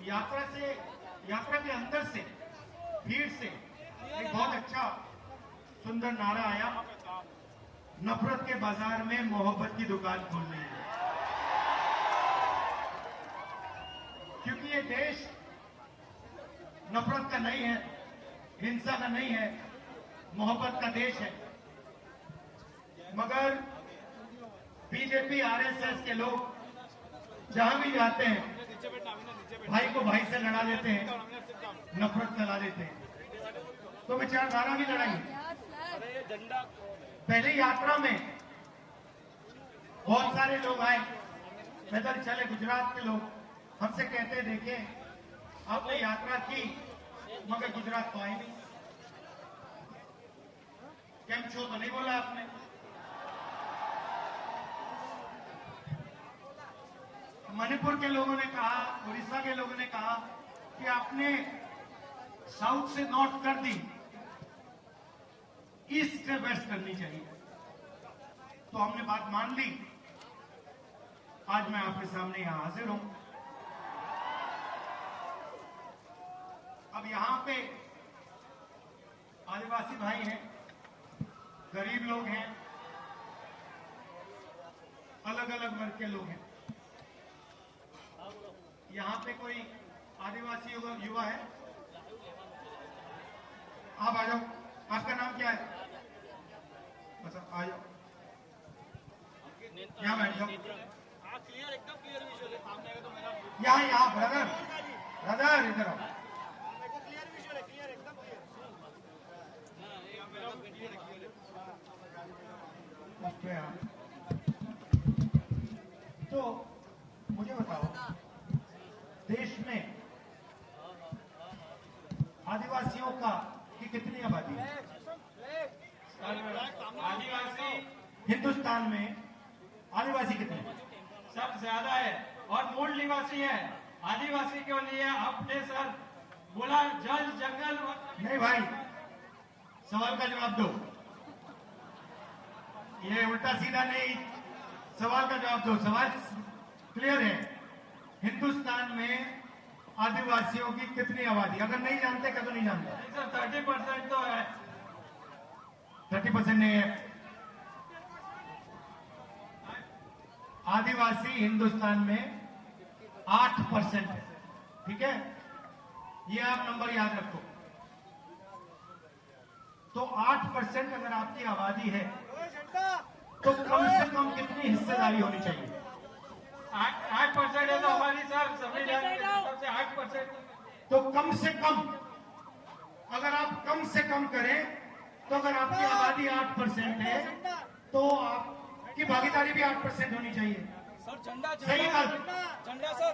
यात्रा के अंदर से, भीड़ से एक बहुत अच्छा सुंदर नारा आया, नफरत के बाजार में मोहब्बत की दुकान खोलनी है। क्योंकि ये देश नफरत का नहीं है, हिंसा का नहीं है, मोहब्बत का देश है। मगर बीजेपी आरएसएस के लोग जहां भी जाते हैं भाई को भाई से लड़ा देते हैं, नफरत फैला देते हैं। तो विचारधारा भी लड़ाई। पहली यात्रा में बहुत सारे लोग आए, पैदल चले, गुजरात के लोग हमसे कहते देखिए आपने यात्रा की मगर गुजरात तो आई नहीं, कैंप छो तो नहीं बोला आपने। मणिपुर के लोगों ने कहा, उड़ीसा के लोगों ने कहा कि आपने साउथ से नॉर्थ कर दी, ईस्ट से वेस्ट करनी चाहिए। तो हमने बात मान ली। आज मैं आपके सामने यहां हाजिर हूं। अब यहां पे आदिवासी भाई हैं, गरीब लोग हैं, अलग अलग वर्ग के लोग हैं। यहां पे कोई आदिवासी युवा है? आप आ जाओ। आपका नाम क्या है? अच्छा आ जाओ, यहाँ बैठ जाओ। क्लियर, एकदम क्लियर विजुअल है, सामने आएगा तो मेरा यहाँ ब्रदर इधर आओ। क्लियर विजुअल है, क्लियर, एकदम क्लियर। तो मुझे बताओ, देश में आदिवासियों की कितनी आबादी है? आदिवासी हिंदुस्तान में आदिवासी कितने हैं? सब ज्यादा है और मूल निवासी है। आदिवासी के लिए आपने सर बोला जल जंगल। नहीं भाई, सवाल का जवाब दो। ये उल्टा सीधा नहीं, सवाल का जवाब दो। सवाल क्लियर है। हिंदुस्तान में आदिवासियों की कितनी आबादी? अगर नहीं जानते क्या तो नहीं जानते? सर 30% तो है। 30% नहीं है। आदिवासी हिंदुस्तान में 8% है। ठीक है, ये आप नंबर याद रखो। तो 8% अगर आपकी आबादी है तो कम से कम कितनी हिस्सेदारी होनी चाहिए? 8% है तो हमारी सर संविधान के हिसाब से 8%। तो कम से कम, अगर आप कम से कम करें तो अगर आपकी आबादी 8% है तो आपकी भागीदारी भी 8% होनी चाहिए। सर झंडा, सही बात। झंडा सर।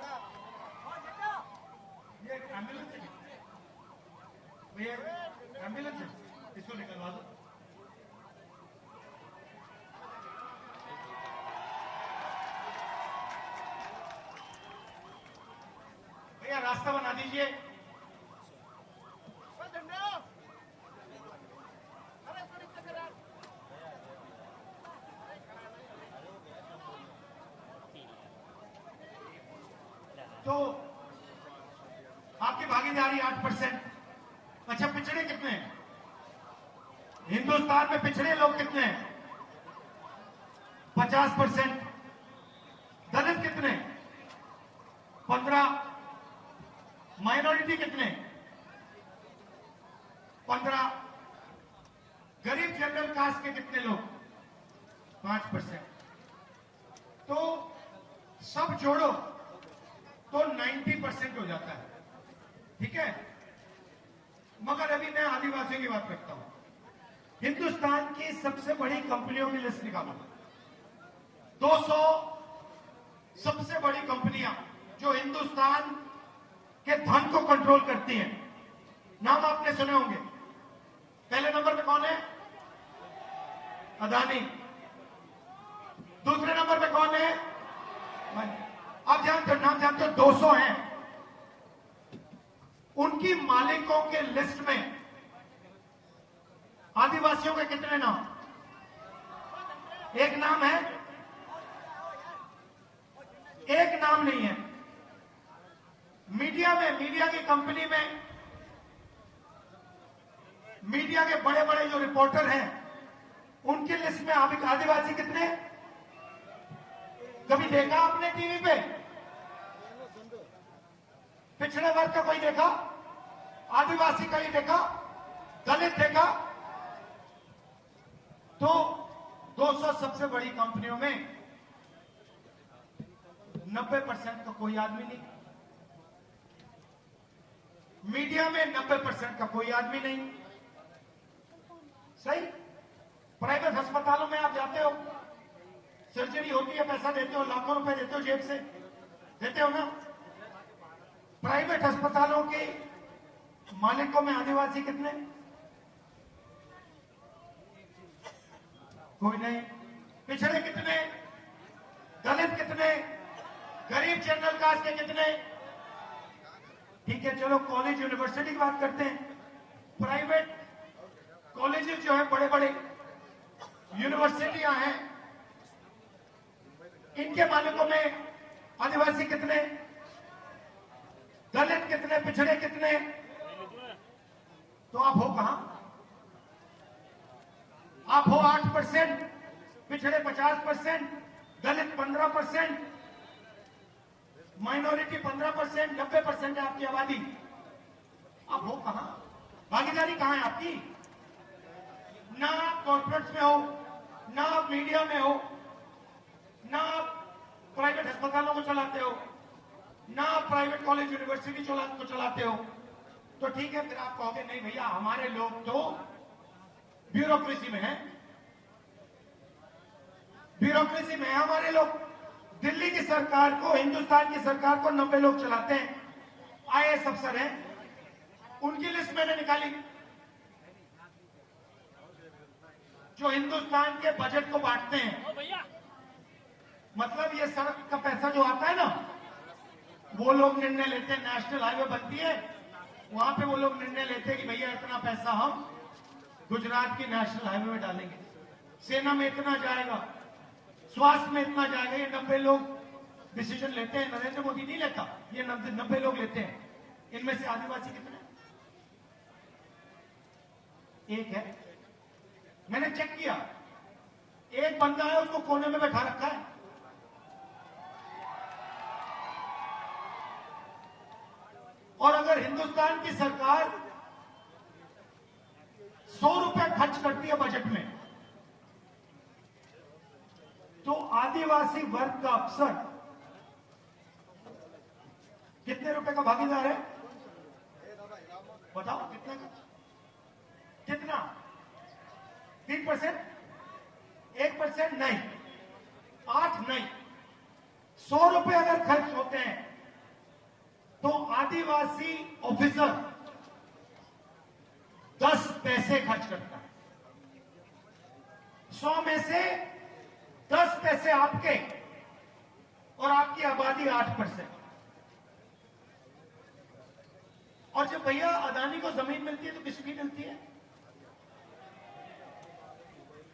ये एम्बुलेंस है भैया, एम्बुलेंस है, इसको निकलवा दो। भैया रास्ता बना दीजिए। तो आपकी भागीदारी 8%। अच्छा, पिछड़े कितने हैं? हिंदुस्तान में पिछड़े लोग कितने हैं? 50%। दलित कितने? 15। माइनॉरिटी कितने? 15। गरीब जनरल कास्ट के कितने लोग? 5%। तो सब जोड़ो तो 90% हो जाता है। ठीक है, मगर अभी मैं आदिवासियों की बात करता हूं। हिंदुस्तान की सबसे बड़ी कंपनियों की लिस्ट निकालो। 200 सबसे बड़ी कंपनियां जो हिंदुस्तान के धन को कंट्रोल करती हैं, नाम आपने सुने होंगे। पहले नंबर पे कौन है? अदानी। दूसरे नंबर पे कौन है? आप जानते हो, नाम जानते हो, 200 हैं। उनकी मालिकों के लिस्ट में आदिवासियों के कितने नाम? एक नाम है, एक नाम नहीं है। मीडिया मीडिया की कंपनी में मीडिया के बड़े बड़े जो रिपोर्टर हैं उनकी लिस्ट में आदिवासी कितने? कभी देखा आपने टीवी पे? पिछड़े वर्ग का कोई देखा? आदिवासी का ही देखा? दलित देखा? तो 200 सबसे बड़ी कंपनियों में 90% का कोई आदमी नहीं, मीडिया में 90% का कोई आदमी नहीं। सही? प्राइवेट अस्पतालों में आप जाते हो, सर्जरी होती है, पैसा देते हो, लाखों रुपए देते हो, जेब से देते हो ना। प्राइवेट अस्पतालों के मालिकों में आदिवासी कितने? कोई नहीं। पिछड़े कितने? दलित कितने? गरीब जनरल कास्ट के कितने? ठीक है, चलो कॉलेज यूनिवर्सिटी की बात करते हैं। प्राइवेट कॉलेजेस जो है, बड़े बड़े यूनिवर्सिटियां हैं, इनके मालिकों में आदिवासी कितने? दलित कितने? पिछड़े कितने? तो आप हो कहां? आप हो 8%, पिछड़े 50%, दलित 15%, माइनॉरिटी 15%, 90% है आपकी आबादी। आप हो कहां? भागीदारी कहां है आपकी? ना आप कॉर्पोरेट्स में हो, ना आप मीडिया में हो, ना आप प्राइवेट अस्पतालों को चलाते हो, ना आप प्राइवेट कॉलेज यूनिवर्सिटी को चलाते हो। तो ठीक है, फिर आप कहोगे नहीं भैया हमारे लोग तो ब्यूरोक्रेसी में हैं, ब्यूरोक्रेसी में है हमारे लोग। दिल्ली की सरकार को, हिंदुस्तान की सरकार को 90 लोग चलाते हैं, आईएएस अफसर हैं, उनकी लिस्ट मैंने निकाली। जो हिंदुस्तान के बजट को बांटते हैं, मतलब ये सड़क का पैसा जो आता है ना, वो लोग निर्णय लेते हैं। नेशनल हाईवे बनती है, वहां पे वो लोग निर्णय लेते हैं कि भैया इतना पैसा हम गुजरात की नेशनल हाईवे में डालेंगे, सेना में इतना जाएगा, स्वास्थ्य में इतना जाएगा। ये 90 लोग डिसीजन लेते हैं। नरेंद्र मोदी नहीं लेता, ये 90 लोग लेते हैं। इनमें से आदिवासी कितने? एक है। मैंने चेक किया, एक बंदा है, उसको कोने में बैठा रखा है। और अगर हिंदुस्तान की सरकार 100 रुपए खर्च करती है बजट में, तो आदिवासी वर्ग का अफसर कितने रुपए का भागीदार है? बताओ कितना का? कितना? 3%? 1% नहीं, 8 नहीं, 100 रुपए अगर खर्च होते हैं तो आदिवासी ऑफिसर 10 पैसे खर्च करता है। 100 में से 10 पैसे आपके, और आपकी आबादी 8%। और जब भैया अदानी को जमीन मिलती है तो किसकी मिलती है?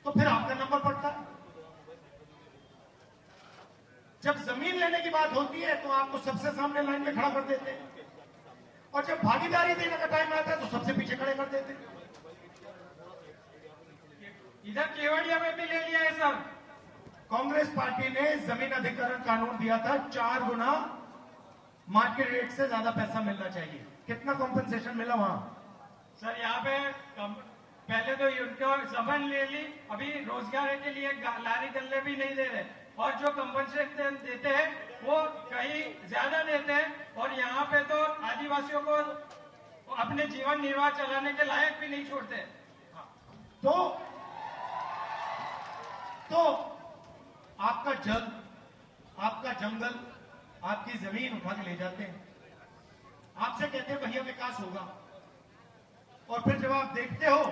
तो फिर आपका नंबर पड़ता है। जब जमीन लेने की बात होती है तो आपको सबसे सामने लाइन में खड़ा कर देते हैं, और जब भागीदारी देने का टाइम आता है तो सबसे पीछे खड़े कर देते हैं। इधर केवड़िया में भी ले लिया है सर। कांग्रेस पार्टी ने जमीन अधिग्रहण कानून दिया था, 4 गुना मार्केट रेट से ज्यादा पैसा मिलना चाहिए। कितना कॉम्पेंसेशन मिला वहां? सर यहाँ पे पहले तो उनको जमीन ले ली, अभी रोजगार के लिए लारी गल्ले भी नहीं दे रहे, और जो कंपनसेशन देते हैं वो कहीं ज्यादा देते हैं, और यहाँ पे तो आदिवासियों को अपने जीवन निर्वाह चलाने के लायक भी नहीं छोड़ते। तो आपका जल, आपका जंगल, आपकी जमीन उठा के ले जाते हैं, आपसे कहते हैं भैया विकास होगा, और फिर जब आप देखते हो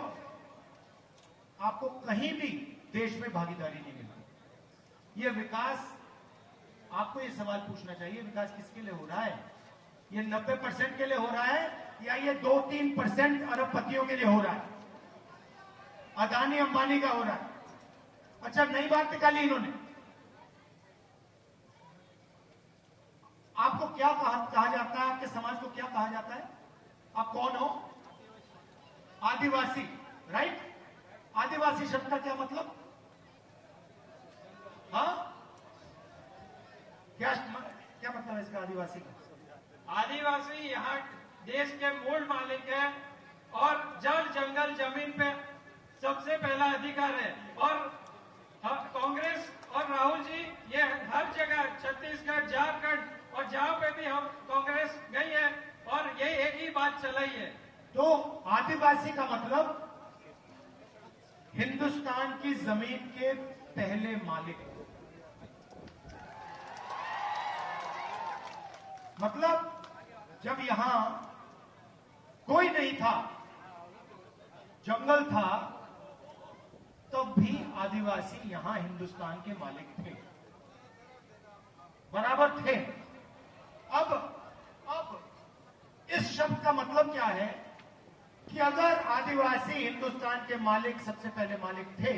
आपको कहीं भी देश में भागीदारी नहीं मिलती। ये विकास, आपको ये सवाल पूछना चाहिए, विकास किसके लिए हो रहा है? ये 90% के लिए हो रहा है, या ये 2-3% अरबपतियों के लिए हो रहा है, अदानी अंबानी का हो रहा है? अच्छा, नई बात निकाली इन्होंने। आपको क्या कहा जाता है, आपके समाज को कहा जाता है? आप कौन हो? आदिवासी, राइट? आदिवासी शब्द का क्या मतलब? हाँ, क्या मतलब है इसका आदिवासी का? आदिवासी यहाँ देश के मूल मालिक है और जल जंगल जमीन पे सबसे पहला अधिकार है। और कांग्रेस और राहुल जी ये हर जगह छत्तीसगढ़, झारखंड और जहां पे भी हम कांग्रेस गई है और ये एक ही बात चलाई है। तो आदिवासी का मतलब हिंदुस्तान की जमीन के पहले मालिक, मतलब जब यहां कोई नहीं था, जंगल था, तब भी आदिवासी यहां हिंदुस्तान के मालिक थे, बराबर थे। अब इस शब्द का मतलब क्या है कि अगर आदिवासी हिंदुस्तान के मालिक सबसे पहले मालिक थे,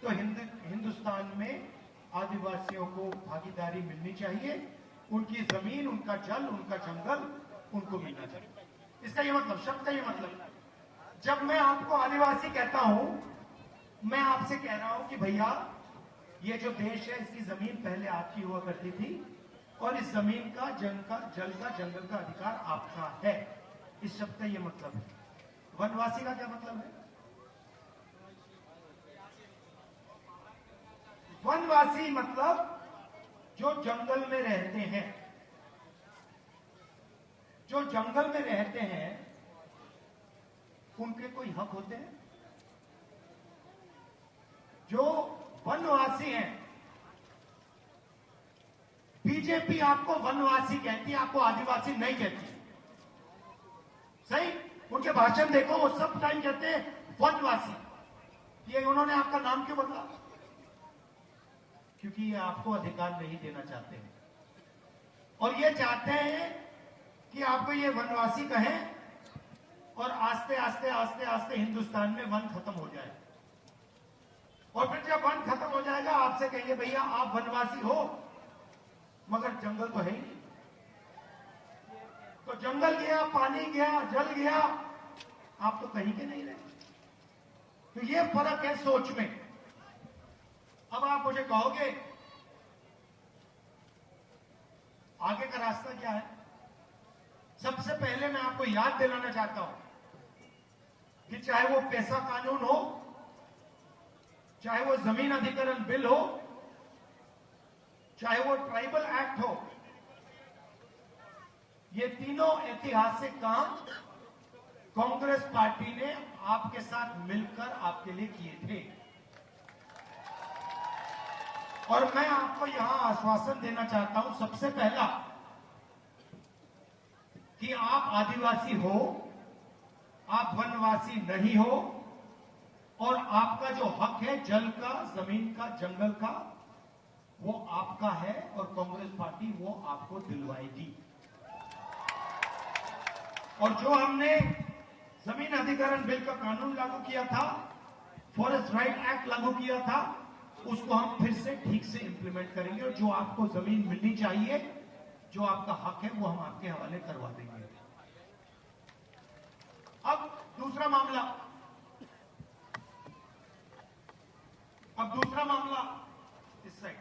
तो हिंदुस्तान में आदिवासियों को भागीदारी मिलनी चाहिए, उनकी जमीन, उनका जल, उनका जंगल उनको मिलना चाहिए। इसका यह मतलब, शब्द का यह मतलब, जब मैं आपको आदिवासी कहता हूं, मैं आपसे कह रहा हूं कि भैया ये जो देश है इसकी जमीन पहले आपकी हुआ करती थी और इस जमीन का, जल का, जंगल का अधिकार आपका है। इस शब्द का यह मतलब है। वनवासी का क्या मतलब है? वनवासी मतलब जो जंगल में रहते हैं, जो जंगल में रहते हैं उनके कोई हक होते हैं? जो वनवासी हैं, बीजेपी आपको वनवासी कहती है, आपको आदिवासी नहीं कहती, सही? उनके भाषण देखो, वो सब टाइम कहते हैं वनवासी। ये उन्होंने आपका नाम क्यों बदला? क्योंकि ये आपको अधिकार नहीं देना चाहते हैं और ये चाहते हैं कि आपको ये वनवासी कहें और आस्ते आस्ते आस्ते आस्ते हिंदुस्तान में वन खत्म हो जाए। और फिर जब वन खत्म हो जाएगा, आपसे कहेंगे भैया आप वनवासी हो, मगर जंगल तो है ही नहीं। तो जंगल गया, पानी गया, जल गया, आप तो कहीं के नहीं रहे। तो ये फर्क है सोच में। अब आप मुझे कहोगे आगे का रास्ता क्या है? सबसे पहले मैं आपको याद दिलाना चाहता हूं कि चाहे वो पैसा कानून हो, चाहे वो जमीन अधिग्रहण बिल हो, चाहे वो ट्राइबल एक्ट हो, ये तीनों ऐतिहासिक काम कांग्रेस पार्टी ने आपके साथ मिलकर आपके लिए किए थे। और मैं आपको यहां आश्वासन देना चाहता हूं, सबसे पहला, कि आप आदिवासी हो, आप वनवासी नहीं हो और आपका जो हक है जल का, जमीन का, जंगल का, वो आपका है और कांग्रेस पार्टी वो आपको दिलवाएगी। और जो हमने जमीन अधिग्रहण बिल का कानून लागू किया था, फॉरेस्ट राइट एक्ट लागू किया था, उसको हम फिर से ठीक से इंप्लीमेंट करेंगे और जो आपको जमीन मिलनी चाहिए, जो आपका हक है, वो हम आपके हवाले करवा देंगे। अब दूसरा मामला, इस साइड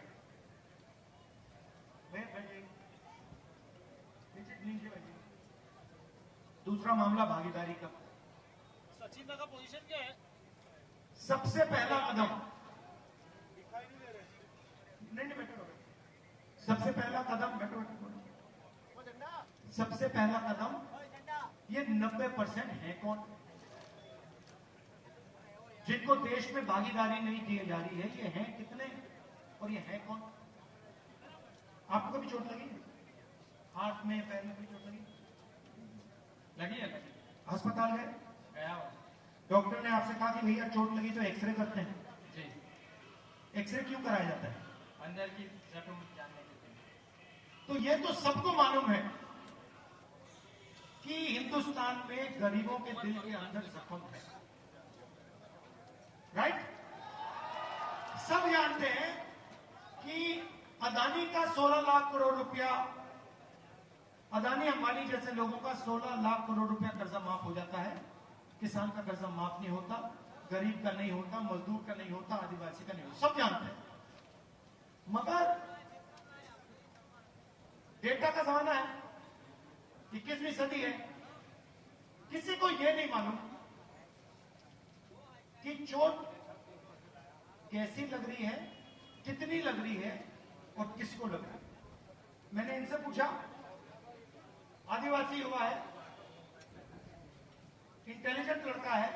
नीचे बैठिए। दूसरा मामला भागीदारी का। सचिन दा का पोजीशन क्या है? सबसे पहला कदम, नहीं बैठो, सबसे पहला कदम, बैठो, सबसे पहला कदम, ये 90% है कौन जिनको देश में भागीदारी नहीं दी जा रही है? ये हैं कितने और ये है कौन? आपको भी चोट लगी? हाथ में, पैर में भी चोट लगी? लगी है? अस्पताल गए? गया हूं। डॉक्टर ने आपसे कहा कि भैया चोट लगी तो एक्सरे करते हैं। जी। एक्सरे क्यों कराया जाता है? अंदर की जख्म जानने के लिए। तो ये तो सबको मालूम है कि हिंदुस्तान में गरीबों के दिल के अंदर जख्म है, राइट? सब जानते हैं कि अदानी का 16 लाख करोड़ रुपया अदानी अंबानी जैसे लोगों का 16 लाख करोड़ रुपया कर्जा माफ हो जाता है, किसान का कर्जा माफ नहीं होता, गरीब का नहीं होता, मजदूर का नहीं होता, आदिवासी का नहीं होता, सब जानते हैं। मगर डेटा का जमाना है, 21वीं सदी है, किसी को यह नहीं मालूम कि चोट कैसी लग रही है, कितनी लग रही है और किसको लग रही है। मैंने इनसे पूछा, आदिवासी युवा है, इंटेलिजेंट लड़का है,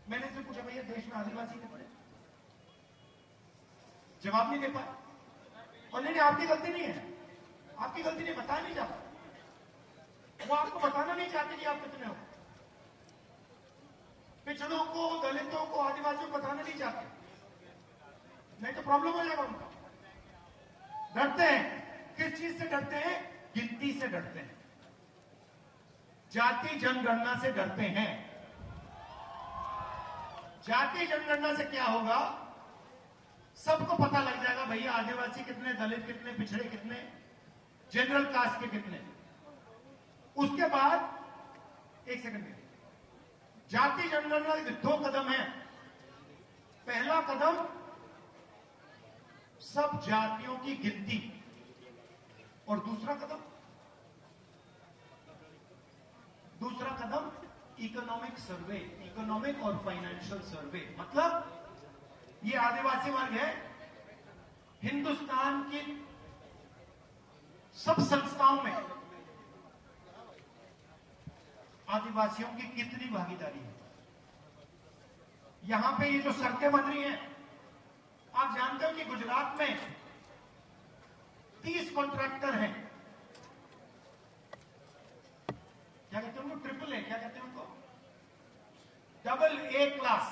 मैंने इनसे पूछा भैया देश में आदिवासी कितने, जवाब नहीं दे पाए। और नहीं, आपकी गलती नहीं है, आपकी गलती नहीं, बताया नहीं जाता, वो आपको बताना नहीं चाहते कि आप कितने हो। पिछड़ों को, दलितों को, आदिवासियों को बताना नहीं चाहते, नहीं तो प्रॉब्लम हो जाएगा उनका। डरते हैं, किस चीज से डरते हैं? गिनती से डरते हैं, जाति जनगणना से डरते हैं। जाति जनगणना से क्या होगा? सबको पता लग जाएगा भैया आदिवासी कितने, दलित कितने, पिछड़े कितने, जनरल कास्ट के कितने। उसके बाद एक सेकंड, जाति जनगणना के 2 कदम है। पहला कदम सब जातियों की गिनती, और दूसरा कदम इकोनॉमिक सर्वे, इकोनॉमिक और फाइनेंशियल सर्वे। मतलब ये आदिवासी वर्ग है, हिंदुस्तान की सब संस्थाओं में आदिवासियों की कितनी भागीदारी है। यहां पे ये जो सड़कें बन रही हैं, आप जानते हो कि गुजरात में 30 कॉन्ट्रैक्टर हैं। क्या कहते हैं उनको? ट्रिपल ए, क्या कहते हैं उनको? Double A class.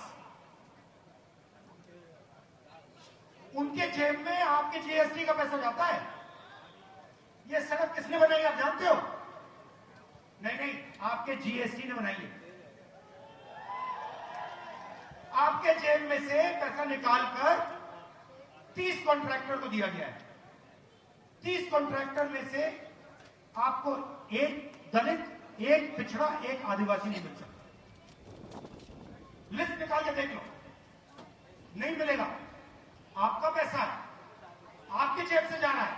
उनके जेब में आपके जीएसटी का पैसा जाता है। ये सड़क किसने बनाई आप जानते हो? नहीं, आपके जीएसटी ने बनाई है। आपके जेब में से पैसा निकालकर 30 कॉन्ट्रैक्टर को दिया गया है। 30 कॉन्ट्रैक्टर में से आपको एक दलित, एक पिछड़ा, एक आदिवासी नहीं मिल सकता। लिस्ट निकाल के देख लो, नहीं मिलेगा। आपका पैसा है, आपके जेब से जाना है।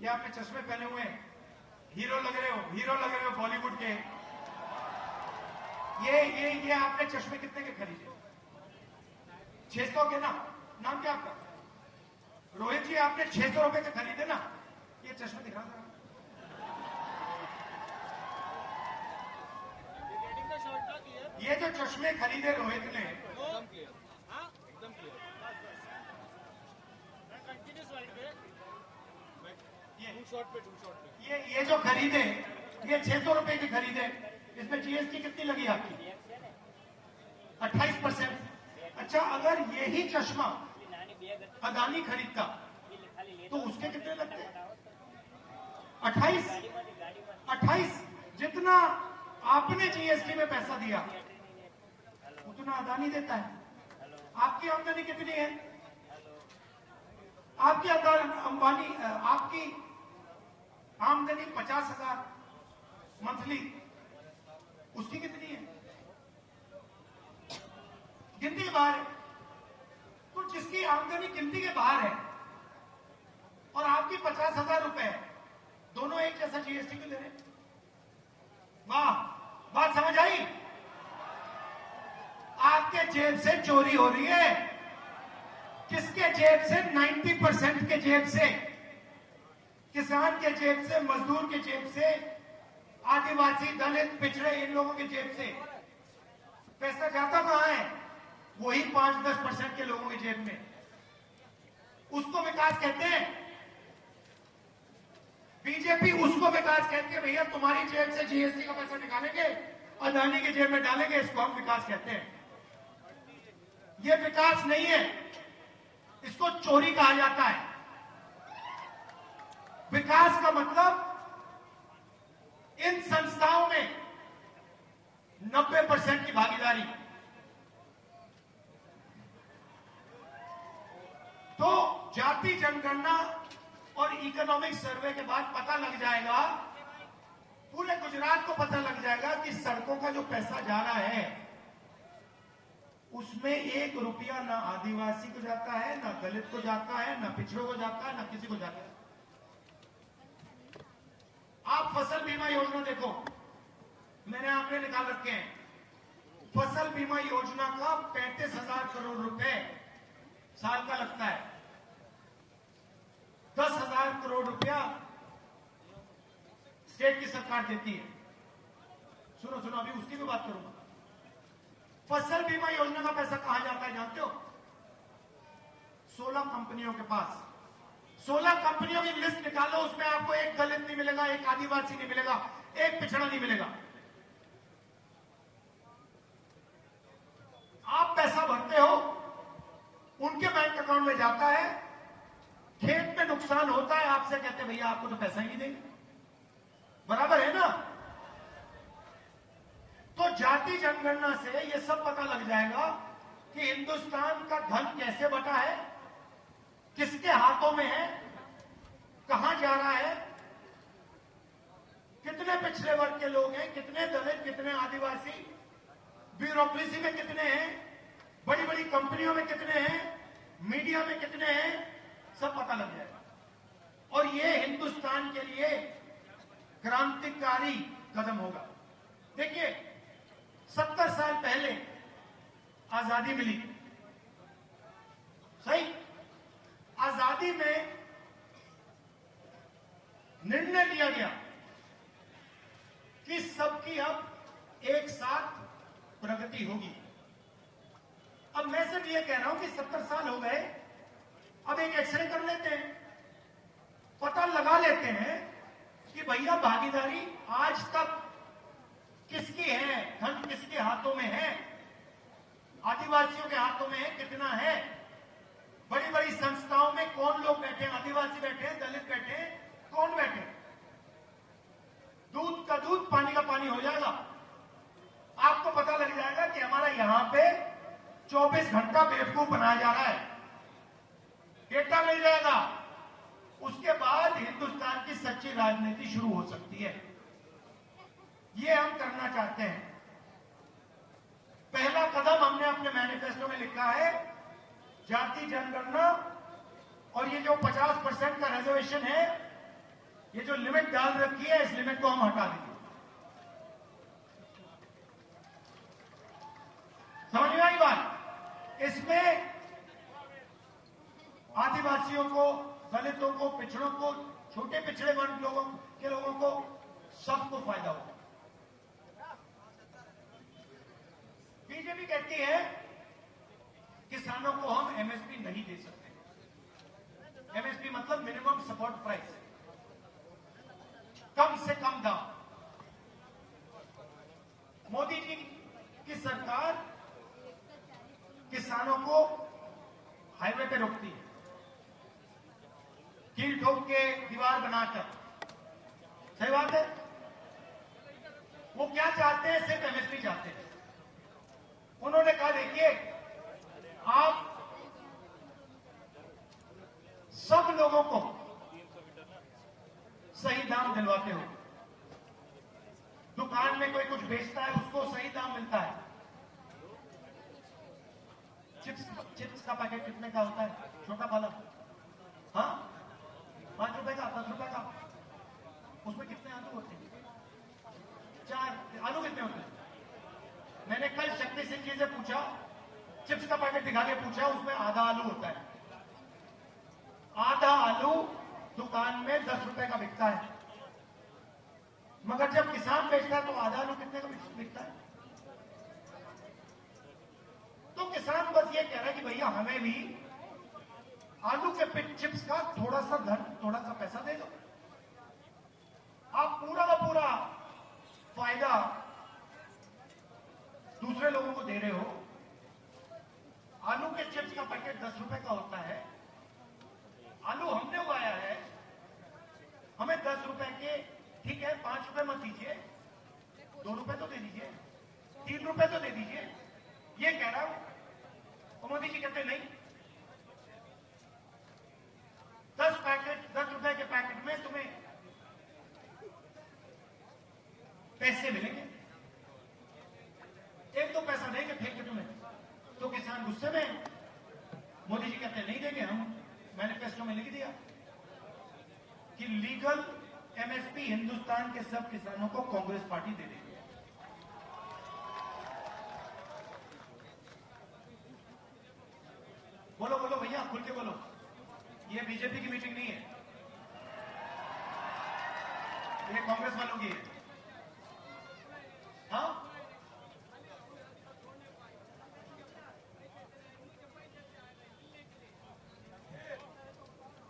ये आपने चश्मे पहने हुए हैं, हीरो लग रहे हो बॉलीवुड के। ये आपने चश्मे कितने के खरीदे? 600 के ना? नाम क्या आपका? रोहित जी, आपने 600 रुपए के खरीदे ना? ये चश्मे दिखा दो। ये जो चश्मे खरीदे रोहित ने, एकदम क्लियर, एकदम क्लियर। टू शॉट पे ये जो खरीदे, ये 600 रुपए के खरीदे, इसमें जीएसटी कितनी लगी आपकी? 28%। अच्छा, अगर यही चश्मा अदानी खरीदता तो उसके कितने लगते? 28। जितना आपने जीएसटी में पैसा दिया उतना अदानी देता है। आपकी आमदनी कितनी है? आपकी आमदनी 50,000 मंथली, उसकी कितनी है? गिनती के बाहर है। तो जिसकी आमदनी गिनती के बाहर है और आपकी 50,000 रुपए है, दोनों एक जैसा जीएसटी क्यों दे रहे? वाह, बात समझ आई? आपके जेब से चोरी हो रही है। किसके जेब से? 90% के जेब से, किसान के जेब से, मजदूर के जेब से, आदिवासी, दलित, पिछड़े, इन लोगों के जेब से। पैसा जाता कहां है? वही 5-10% के लोगों के जेब में। उसको विकास कहते हैं। बीजेपी उसको विकास कहती है। भैया तुम्हारी जेब से जीएसटी का पैसा निकालेंगे, अदानी की जेब में डालेंगे, इसको हम विकास कहते हैं। यह विकास नहीं है, इसको चोरी कहा जाता है। विकास का मतलब इन संस्थाओं में 90% की भागीदारी। तो जाति जनगणना और इकोनॉमिक इकोनॉमिक सर्वे के बाद पता लग जाएगा, पूरे गुजरात को पता लग जाएगा कि सड़कों का जो पैसा जा रहा है उसमें 1 रुपया ना आदिवासी को जाता है, ना दलित को जाता है, ना पिछड़ों को जाता है, ना किसी को जाता है। आप फसल बीमा योजना देखो, मैंने आंकड़े निकाल रखे हैं। फसल बीमा योजना का 35,000 करोड़ रुपए साल का लगता है। 10,000 करोड़ रुपया स्टेट की सरकार देती है। सुनो सुनो, अभी उसकी भी बात करूंगा। फसल बीमा योजना का पैसा कहां जाता है जानते हो? 16 कंपनियों के पास। 16 कंपनियों की लिस्ट निकालो, उसमें आपको एक दलित नहीं मिलेगा, एक आदिवासी नहीं मिलेगा, एक पिछड़ा नहीं मिलेगा। आप पैसा भरते हो, उनके बैंक अकाउंट में जाता है, खेत में नुकसान होता है, आपसे कहते हैं भैया आपको तो पैसा ही नहीं देंगे। बराबर है ना? तो जाति जनगणना से यह सब पता लग जाएगा कि हिंदुस्तान का धन कैसे बटा है, किसके हाथों में है, कहां जा रहा है, कितने पिछड़े वर्ग के लोग हैं, कितने दलित, कितने आदिवासी, ब्यूरोक्रेसी में कितने हैं, बड़ी बड़ी कंपनियों में कितने हैं, मीडिया में कितने हैं, सब पता लग जाएगा। और ये हिंदुस्तान के लिए क्रांतिकारी कदम होगा। देखिए, 70 साल पहले आजादी मिली, सही? आजादी में निर्णय लिया गया कि सबकी अब एक साथ प्रगति होगी। अब मैं सिर्फ ये कह रहा हूं कि 70 साल हो गए, अब एक एक्सरे कर लेते हैं, पता लगा लेते हैं कि भैया भागीदारी आज तक किसकी है, धन किसके हाथों में है, आदिवासियों के हाथों में है, कितना है, बड़ी बड़ी संस्थाओं में कौन लोग बैठे हैं, आदिवासी बैठे हैं, दलित बैठे हैं, कौन बैठे? दूध का दूध, पानी का पानी हो जाएगा। आपको पता लग जाएगा कि हमारा यहां पे 24 घंटा बेवकूफ बनाया जा रहा है, डेटा मिल जाएगा। उसके बाद हिंदुस्तान की सच्ची राजनीति शुरू हो सकती है। ये हम करना चाहते हैं। पहला कदम हमने अपने मैनिफेस्टो में लिखा है, जाति जनगणना, और ये जो 50% का रिजर्वेशन है, ये जो लिमिट डाल रखी है, इस लिमिट को हम हटा देंगे। समझ में आई बात? इसमें आदिवासियों को, दलितों को, पिछड़ों को, छोटे पिछड़े वर्ग लोगों को सबको फायदा होगा। बीजेपी कहती है किसानों को हम एमएसपी नहीं दे सकते। एमएसपी मतलब मिनिमम सपोर्ट प्राइस, कम से कम दाम। मोदी जी की सरकार किसानों को हाईवे पे रोकती है, कील ठोक के दीवार बनाकर। सही बात है? वो क्या चाहते हैं? सिर्फ एमएसपी चाहते हैं। उन्होंने कहा देखिए, आप सब लोगों को सही दाम दिलवाते हो, दुकान में कोई कुछ बेचता है उसको सही दाम मिलता है। चिप्स का पैकेट कितने का होता है? छोटा वाला, हाँ, 5 रुपए का, 10 रुपए का। उसमें कितने आलू होते हैं? 4 आलू कितने होते हैं? मैंने कल शक्ति सिंह जी से पूछा, चिप्स का पैकेट दिखा के पूछा, उसमें आधा आलू होता है। आधा आलू दुकान में 10 रुपए का बिकता है, मगर जब किसान बेचता है तो आधा आलू कितने का बिकता है? तो किसान बस ये कह रहा है कि भैया हमें भी आलू के चिप्स का थोड़ा सा धन, थोड़ा सा पैसा दे दो। आप पूरा का पूरा फायदा दूसरे लोगों को दे रहे हो। आलू के चिप्स का पैकेट 10 रुपए का होता है। आलू हमने उगाया है, हमें 10 रुपए के, ठीक है 5 रुपए मत दीजिए, 2 रुपए तो दे दीजिए, 3 रुपए तो दे दीजिए, ये कह रहा हूं। मोदी जी कहते नहीं, 10 रुपए के पैकेट पैसे मिलेंगे। एक तो पैसा देंगे फेंक के तुम्हें, तो किसान गुस्से में हैं। मोदी जी कहते हैं नहीं देंगे, हम मैनिफेस्टो में लिख दिया कि लीगल एमएसपी हिंदुस्तान के सब किसानों को कांग्रेस पार्टी दे देगी। बोलो बोलो भैया, खुल के बोलो, ये बीजेपी की मीटिंग नहीं है, ये कांग्रेस वालों की है। हाँ,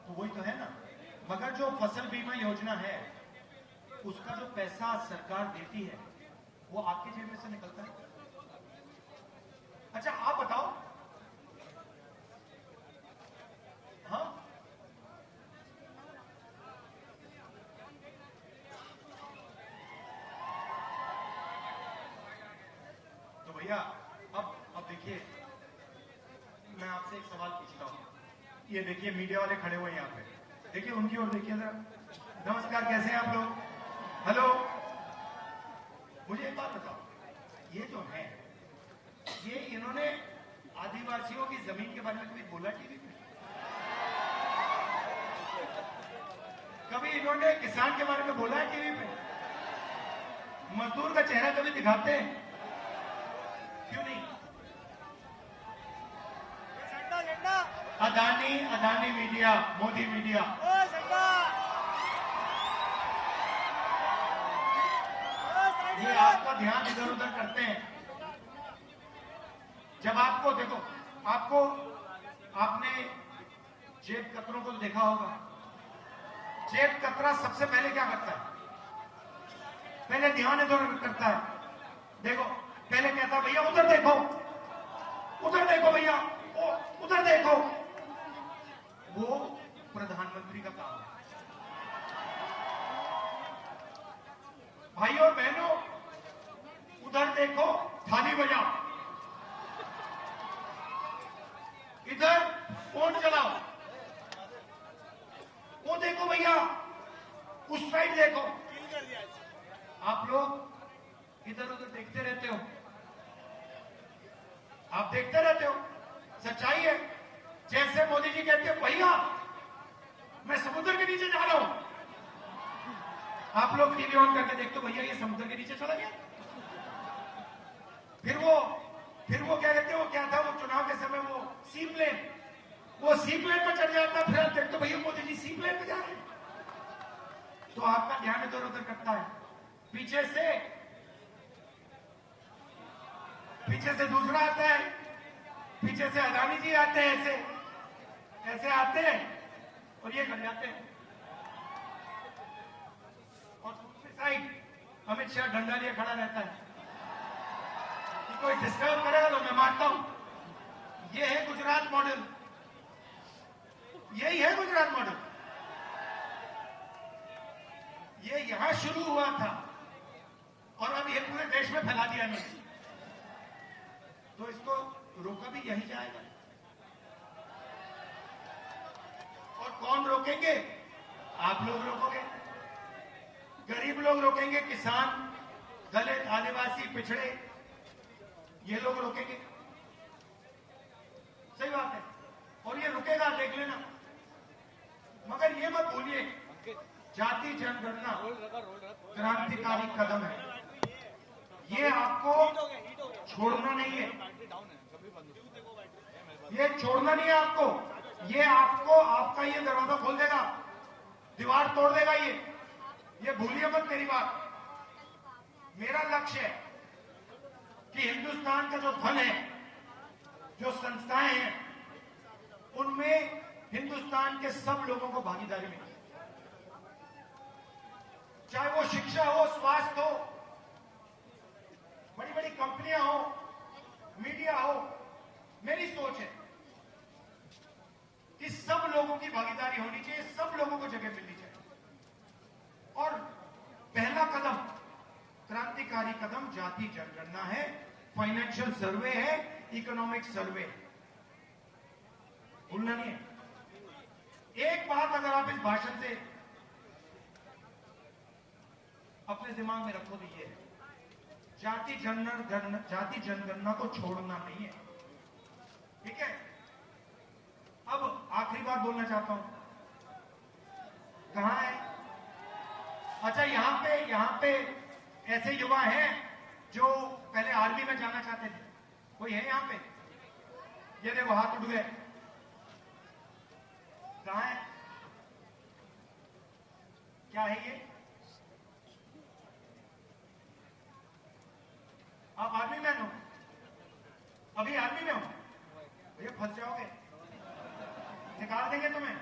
तो वही तो है ना। मगर जो फसल बीमा योजना है उसका जो पैसा सरकार देती है वो आपके जेब में से निकलता है। अच्छा आप बताओ, हाँ, तो भैया अब देखिए, मैं आपसे एक सवाल पूछता हूं। ये देखिए मीडिया वाले खड़े हुए हैं यहाँ पे, देखिए उनकी ओर देखिए जरा। नमस्कार, कैसे हैं आप लोग? हेलो, मुझे एक बात बताओ, ये जो है ये इन्होंने आदिवासियों की जमीन के बारे में कभी बोला टीवी पे? कभी इन्होंने किसान के बारे में बोला है टीवी पे? मजदूर का चेहरा कभी दिखाते हैं? क्यों नहीं? अदानी मीडिया, मोदी मीडिया, ये आपका ध्यान इधर उधर करते हैं। जब आपको देखो, आपको आपने जेब कतरों को देखा होगा। जेब कतरा सबसे पहले क्या करता है? पहले ध्यान इधर करता है। देखो, पहले कहता है भैया उधर देखो, उधर देखो भैया, उधर देखो। वो प्रधानमंत्री का काम है। भाई और बहनों, उधर देखो, थाली बजाओ, इधर फोन चलाओ, वो देखो भैया, उस साइड देखो। आप लोग इधर उधर देखते रहते हो, आप देखते रहते हो। सच्चाई है, जैसे मोदी जी कहते हैं भैया मैं समुद्र के नीचे जा रहा हूं, आप लोग टीवी ऑन करके देखते हो भैया ये समुद्र के नीचे चला गया। फिर वो क्या कहते हैं, वो क्या था, वो चुनाव के समय वो सी प्लेन पर चढ़ जाता, फिर आप देखते हो भैया मोदी जी सी प्लेन पे जा रहे हैं। तो आपका ध्यान इधर उधर करता है। पीछे से दूसरा आता है, पीछे से अदानी जी आते हैं, ऐसे आते हैं और ये कर जाते हैं। और दूसरी साइड अमित शाह डंडा लिए खड़ा रहता है कि कोई डिस्टर्ब करेगा तो मैं मारता हूं। ये है गुजरात मॉडल, यही है गुजरात मॉडल। ये यहां शुरू हुआ था और अब ये पूरे देश में फैला दिया नहीं, तो इसको रोका भी यही जाएगा। और कौन रोकेंगे? आप लोग रोकोगे, गरीब लोग रोकेंगे, किसान, दलित, आदिवासी, पिछड़े, ये लोग रोकेंगे। सही बात है, और ये रुकेगा, देख लेना। मगर ये मत भूलिए, जाति जनगणना क्रांतिकारी कदम है, ये आपको छोड़ना नहीं है, ये छोड़ना नहीं है आपको। ये आपको आपका ये दरवाजा खोल देगा, दीवार तोड़ देगा। ये भूलिए मत मेरी बात। मेरा लक्ष्य है कि हिंदुस्तान का जो धन है, जो संस्थाएं हैं, उनमें हिंदुस्तान के सब लोगों को भागीदारी मिले, चाहे वो शिक्षा हो, स्वास्थ्य हो, बड़ी बड़ी कंपनियां हो, मीडिया हो। मेरी सोच है कि सब लोगों की भागीदारी होनी चाहिए, सब लोगों को जगह मिलनी चाहिए। और पहला कदम, क्रांतिकारी कदम जाति जनगणना है, फाइनेंशियल सर्वे है, इकोनॉमिक सर्वे है, भूलना नहीं है। एक बात अगर आप इस भाषण से अपने दिमाग में रखो तो ये है, जाति जनगणना को छोड़ना नहीं है, ठीक है। अब आखिरी बात बोलना चाहता हूं, कहां है, अच्छा यहां पे ऐसे युवा हैं जो पहले आर्मी में जाना चाहते थे, कोई है यहां पे? ये देखो हाथ उठ गए, कहां है, क्या है ये? आप आर्मी मैन हो, अभी आर्मी में हो, भैया फंस जाओगे, निकाल देंगे तुम्हें।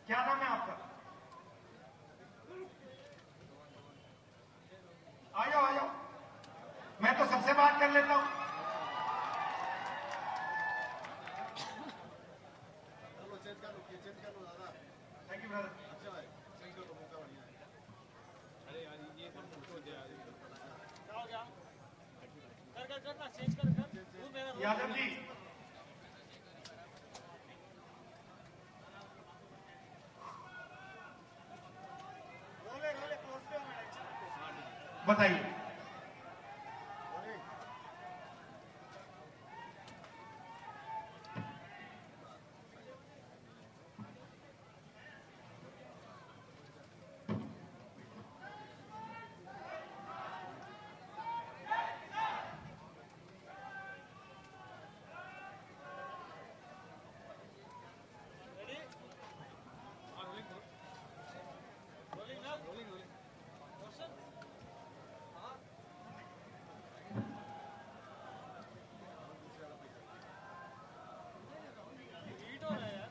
क्या नाम है आपका? आ जाओ, मैं तो सबसे बात कर लेता हूं। Thank you brother. अरे यार ये सब मुझको दे यार। क्या हो गया? कर ना चेंज कर तू मेरा यादव जी, रोले क्लोज पे होना है। बताइए। रेडी? हां रोलिंग ना रोलिंग क्वेश्चन हां हीट हो रहा है यार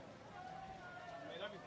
मेरा भी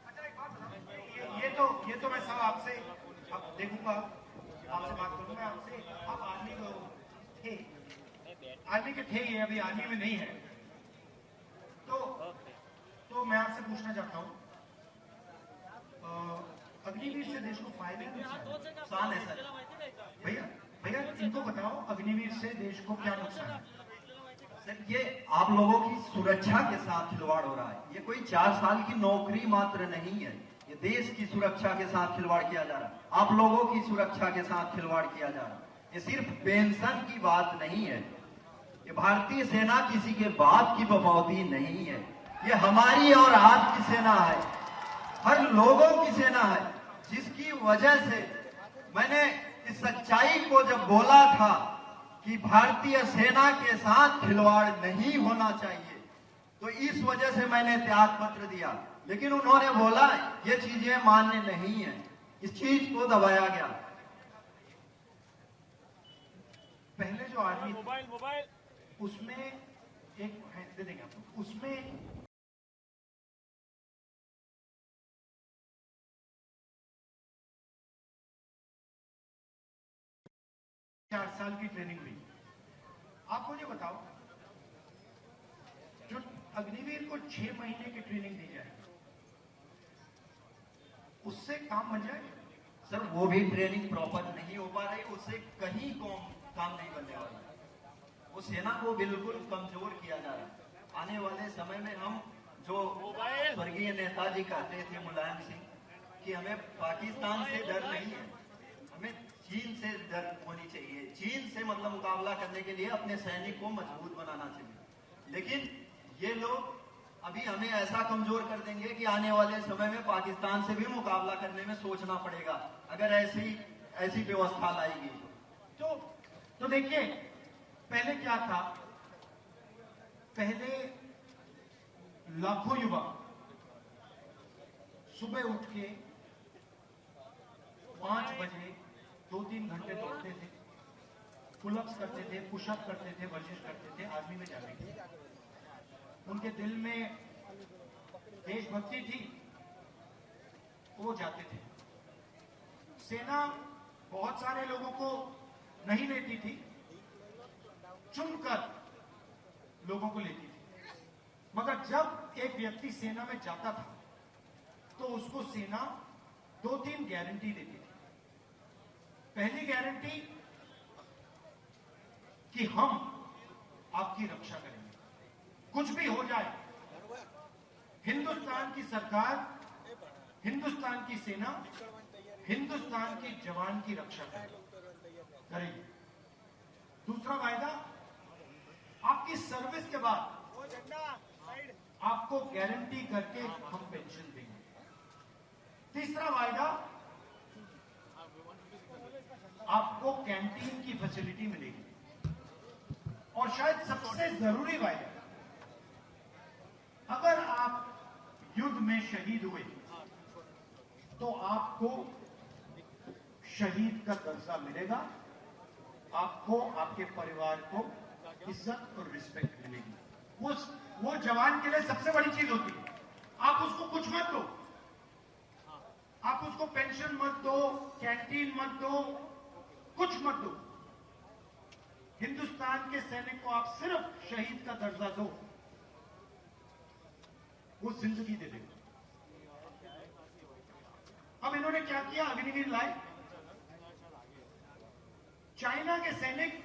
अच्छा एक बात बताओ, ये तो मैं सब आपसे अब देखूंगा, आपसे बात करूंगा आपसे। आप आर्मी में थे, आर्मी के थे, ये अभी आर्मी में नहीं है, तो मैं आपसे पूछना चाहता हूं, अग्निवीर से देश को फायदा है नुकसान है? सर भैया इनको बताओ, अग्निवीर से देश को क्या नुकसान है? सर ये आप लोगों की सुरक्षा के साथ खिलवाड़ हो रहा है। ये कोई 4 साल की नौकरी मात्र नहीं है, ये देश की सुरक्षा के साथ खिलवाड़ किया जा रहा है, आप लोगों की सुरक्षा के साथ खिलवाड़ किया जा रहा है। ये सिर्फ पेंशन की बात नहीं है, ये भारतीय सेना किसी के बाप की बपौती नहीं है, ये हमारी और आपकी सेना है, हर लोगों की सेना है, जिसकी वजह से मैंने इस सच्चाई को जब बोला था कि भारतीय सेना के साथ खिलवाड़ नहीं होना चाहिए, तो इस वजह से मैंने त्याग पत्र दिया। लेकिन उन्होंने बोला ये चीजें मान्य नहीं है, इस चीज को दबाया गया। पहले जो आर्मी मोबाइल उसमें एक दे देंगे आपको, उसमें 4 साल की ट्रेनिंग हुई। आप मुझे बताओ, जो अग्निवीर को 6 महीने की ट्रेनिंग दी जाए, उससे काम बन जाए? सर वो भी ट्रेनिंग प्रॉपर नहीं हो पा रही, उससे कहीं काम नहीं बनने वाला, वो सेना को बिल्कुल कमजोर किया जा रहा है। आने वाले समय में हम जो स्वर्गीय नेताजी कहते थे मुलायम सिंह कि हमें पाकिस्तान से डर नहीं है, हमें चीन से डर होनी चाहिए, चीन से मतलब मुकाबला करने के लिए अपने सैनिक को मजबूत बनाना चाहिए। लेकिन ये लोग अभी हमें ऐसा कमजोर कर देंगे कि आने वाले समय में पाकिस्तान से भी मुकाबला करने में सोचना पड़ेगा, अगर ऐसी व्यवस्था लाएगी तो देखिए, पहले क्या था, पहले लाखों युवा सुबह उठ के 5 बजे 2-3 घंटे दौड़ते थे, पुलअप्स करते थे, पुशअप करते थे, वर्जिश करते थे, आर्मी में जाने के लिए। उनके दिल में देशभक्ति थी, वो जाते थे। सेना बहुत सारे लोगों को नहीं लेती थी, चुनकर लोगों को लेती थी। मगर जब एक व्यक्ति सेना में जाता था तो उसको सेना 2-3 गारंटी देती थी। पहली गारंटी कि हम आपकी रक्षा करेंगे, कुछ भी हो जाए, हिंदुस्तान की सरकार, हिंदुस्तान की सेना, हिंदुस्तान के जवान की रक्षा करेगी। दूसरा वायदा, आपकी सर्विस के बाद आपको गारंटी करके हम पेंशन देंगे। तीसरा वायदा, आपको कैंटीन की फैसिलिटी मिलेगी। और शायद सबसे जरूरी वायदा, अगर आप युद्ध में शहीद हुए तो आपको शहीद का दर्जा मिलेगा, आपको आपके परिवार को इज्जत और रिस्पेक्ट मिलेगी। वो जवान के लिए सबसे बड़ी चीज होती है। आप उसको कुछ मत दो, आप उसको पेंशन मत दो, कैंटीन मत दो, कुछ मत दो। हिंदुस्तान के सैनिक को आप सिर्फ शहीद का दर्जा दो, वो जिंदगी दे देगा। अब इन्होंने क्या किया, अग्निवीर लाए। चाइना के सैनिक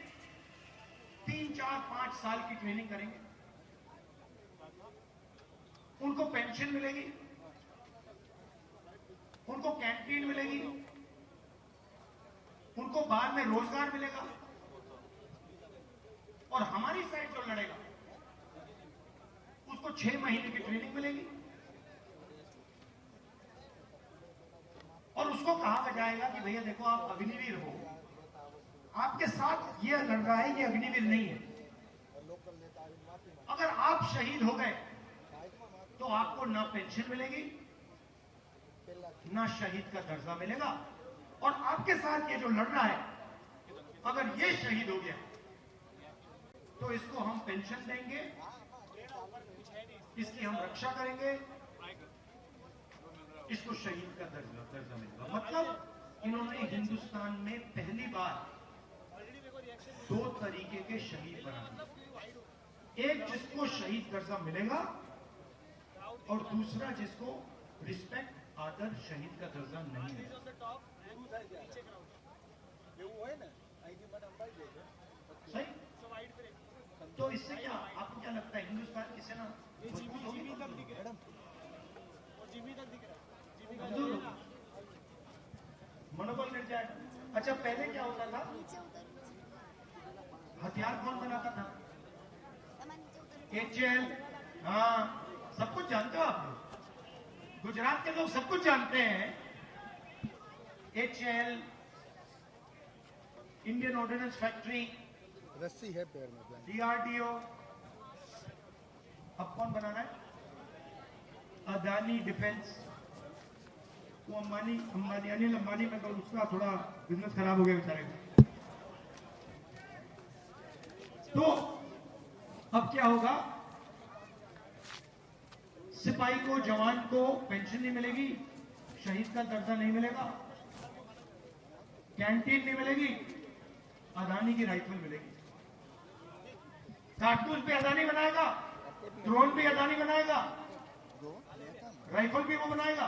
3, 4, 5 साल की ट्रेनिंग करेंगे, उनको पेंशन मिलेगी, उनको कैंटीन मिलेगी, उनको बाद में रोजगार मिलेगा। और हमारी साइड जो लड़ेगा उसको 6 महीने की ट्रेनिंग मिलेगी और उसको कहा जाएगा कि भैया देखो आप अग्निवीर हो, आपके साथ ये लड़ रहा है, ये अग्निवीर नहीं है। अगर आप शहीद हो गए तो आपको ना पेंशन मिलेगी, ना शहीद का दर्जा मिलेगा। और आपके साथ ये जो लड़ रहा है, अगर ये शहीद हो गया तो इसको हम पेंशन देंगे, इसकी हम रक्षा करेंगे, इसको शहीद का दर्जा मिलेगा। मतलब इन्होंने हिंदुस्तान में पहली बार 2 तरीके के शहीद बना दिए। एक जिसको शहीद दर्जा मिलेगा और दूसरा जिसको रिस्पेक्ट, आदर, शहीद का दर्जा नहीं मिलेगा। सही? तो इससे क्या, आपको क्या लगता है, हिंदुस्तान की सेना मजबूत होगी? मनोबल गिर जाएगा। अच्छा, पहले क्या होता था, हथियार कौन बनाता था? HL, हाँ, सब कुछ जानते हो आप लोग, गुजरात के लोग सब कुछ जानते हैं। HL, इंडियन ऑर्डिनेंस फैक्ट्री, रस्सी है पैर में, DRDO। अब कौन बनाना है? अदानी डिफेंस। वो अनिल अंबानी में तो उसका थोड़ा बिजनेस खराब हो गया बेचारे का। तो अब क्या होगा, सिपाही को, जवान को पेंशन नहीं मिलेगी, शहीद का दर्जा नहीं मिलेगा, कैंटीन नहीं मिलेगी, अदानी की राइफल मिलेगी। कारतूस भी अदानी बनाएगा, ड्रोन भी अदानी बनाएगा, राइफल भी वो बनाएगा।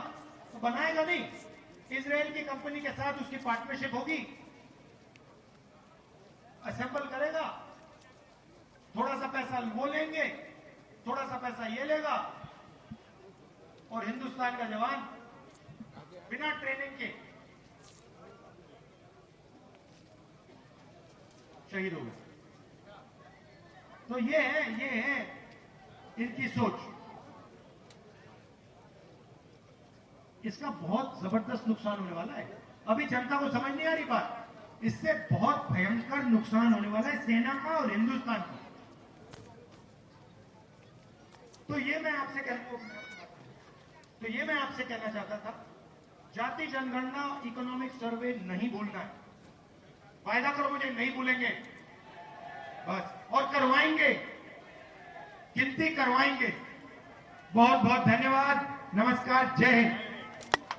तो बनाएगा नहीं, इजराइल की कंपनी के साथ उसकी पार्टनरशिप होगी, असेंबल करेगा, थोड़ा सा पैसा वो लेंगे, थोड़ा सा पैसा ये लेगा, और हिंदुस्तान का जवान बिना ट्रेनिंग के शहीद हो गए। तो ये है इनकी सोच। इसका बहुत जबरदस्त नुकसान होने वाला है। अभी जनता को समझ नहीं आ रही बात, इससे बहुत भयंकर नुकसान होने वाला है सेना का और हिंदुस्तान का। तो ये मैं आपसे कहना चाहता था, जाति जनगणना इकोनॉमिक सर्वे नहीं भूलना है। वायदा करो मुझे, नहीं भूलेंगे बस, और करवाएंगे। गिनती करवाएंगे। बहुत बहुत धन्यवाद। नमस्कार। जय हिंद।